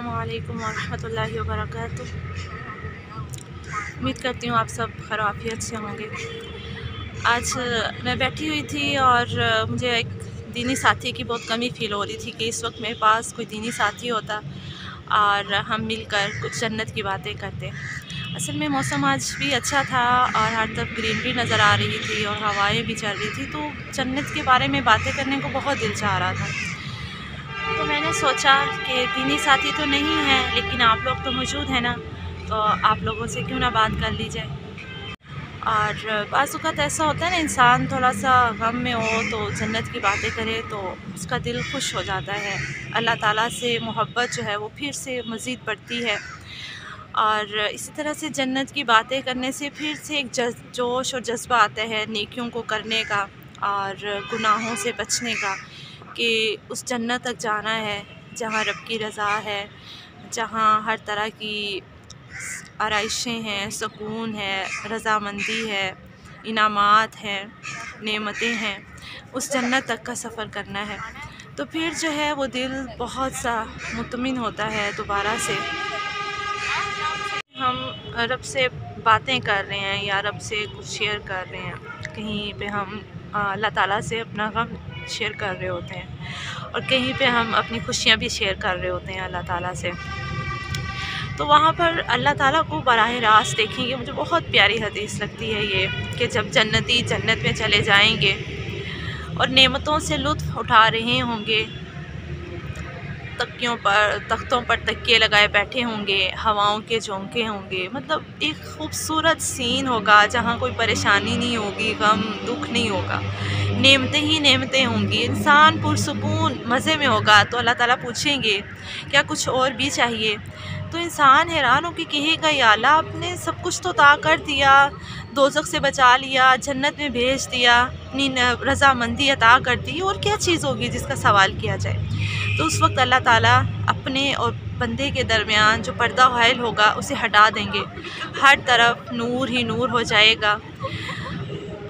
अस्सलामुअलैकुम वरहमतुल्लाहि वबरकातुह। उम्मीद करती हूँ आप सब खैरियत से होंगे। आज मैं बैठी हुई थी और मुझे एक दीनी साथी की बहुत कमी फ़ील हो रही थी कि इस वक्त मेरे पास कोई दीनी साथी होता और हम मिलकर कुछ जन्नत की बातें करते। असल में मौसम आज भी अच्छा था और हर तरफ ग्रीनरी नज़र आ रही थी और हवाएं भी चल रही थी, तो जन्नत के बारे में बातें करने को बहुत दिल चाह रहा था। तो मैंने सोचा कि दीनी साथी तो नहीं है लेकिन आप लोग तो मौजूद हैं ना, तो आप लोगों से क्यों ना बात कर ली जाए। और बाज़ औक़ात ऐसा होता है ना, इंसान थोड़ा सा गम में हो तो जन्नत की बातें करे तो उसका दिल खुश हो जाता है, अल्लाह ताला से मोहब्बत जो है वो फिर से मज़ीद बढ़ती है। और इसी तरह से जन्नत की बातें करने से फिर से एक जोश और जज्बा आता है नेकियों को करने का और गुनाहों से बचने का, कि उस जन्नत तक जाना है जहाँ रब की रज़ा है, जहाँ हर तरह की आराइशें हैं, सुकून है, रज़ामंदी है, इनामात हैं, नेमतें हैं। उस जन्नत तक का सफ़र करना है तो फिर जो है वो दिल बहुत सा मुतमिन होता है। दोबारा से हम रब से बातें कर रहे हैं या रब से कुछ शेयर कर रहे हैं, कहीं पे हम अल्लाह ताला से अपना गम शेयर कर रहे होते हैं और कहीं पे हम अपनी खुशियाँ भी शेयर कर रहे होते हैं अल्लाह ताला से। तो वहाँ पर अल्लाह ताला को बराह रास्त देखेंगे। मुझे बहुत प्यारी हदीस लगती है ये, कि जब जन्नती जन्नत में चले जाएंगे और नेमतों से लुत्फ़ उठा रहे होंगे, तख्तों पर तकिए लगाए बैठे होंगे, हवाओं के झोंके होंगे, मतलब एक खूबसूरत सीन होगा जहाँ कोई परेशानी नहीं होगी, गम दुख नहीं होगा, नेमतें ही नेमतें होंगी, इंसान पुरसुकून मज़े में होगा। तो अल्लाह ताला पूछेंगे क्या कुछ और भी चाहिए? तो इंसान हैरान हो कि कहेगा या अल्लाह आपने सब कुछ तो अता कर दिया, दोज़ख से बचा लिया, जन्नत में भेज दिया, अपनी रज़ामंदी अता कर दी, और क्या चीज़ होगी जिसका सवाल किया जाए? तो उस वक्त अल्लाह ताला अपने और बंदे के दरमियान जो पर्दा हायल होगा उसे हटा देंगे, हर तरफ नूर ही नूर हो जाएगा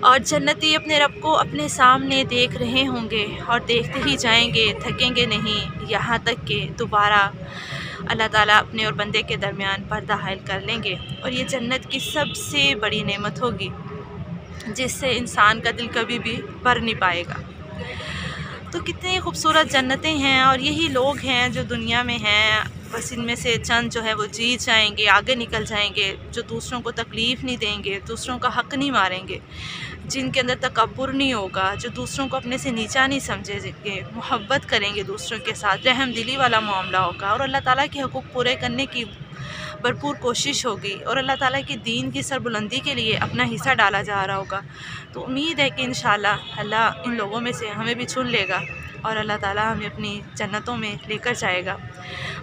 और जन्नती अपने रब को अपने सामने देख रहे होंगे और देखते ही जाएंगे, थकेंगे नहीं, यहाँ तक कि दोबारा अल्लाह ताला अपने और बंदे के दरमियान पर्दा हायल कर लेंगे। और ये जन्नत की सबसे बड़ी नेमत होगी जिससे इंसान का दिल कभी भी भर नहीं पाएगा। तो कितनी खूबसूरत जन्नतें हैं और यही लोग हैं जो दुनिया में हैं, बस इनमें से चंद जो है वो जीत जाएंगे, आगे निकल जाएंगे, जो दूसरों को तकलीफ़ नहीं देंगे, दूसरों का हक़ नहीं मारेंगे, जिनके अंदर तकब्बुर नहीं होगा, जो दूसरों को अपने से नीचा नहीं समझेंगे, मोहब्बत करेंगे दूसरों के साथ, रहमदिली वाला मामला होगा और अल्लाह ताला के हुकूक़ पूरे करने की भरपूर कोशिश होगी और अल्लाह ताला के दीन की सरबुलंदी के लिए अपना हिस्सा डाला जा रहा होगा। तो उम्मीद है कि इंशाअल्लाह अल्लाह इन लोगों में से हमें भी चुन लेगा और अल्लाह ताला हमें अपनी जन्नतों में लेकर जाएगा।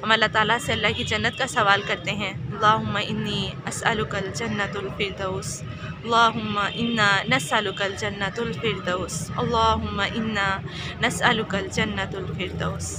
हम अल्लाह ताला से अल्लाह की जन्नत का सवाल करते हैं, अल्लाहुम्मा इन्नी अस्अलुकल जन्नतुल फिरदौस, अल्लाहुम्मा इन्ना नस्अलुकल जन्नतुल फिरदौस, अल्लाहुम्मा इन्ना नस्अलुकल जन्नतुल फिरदौस।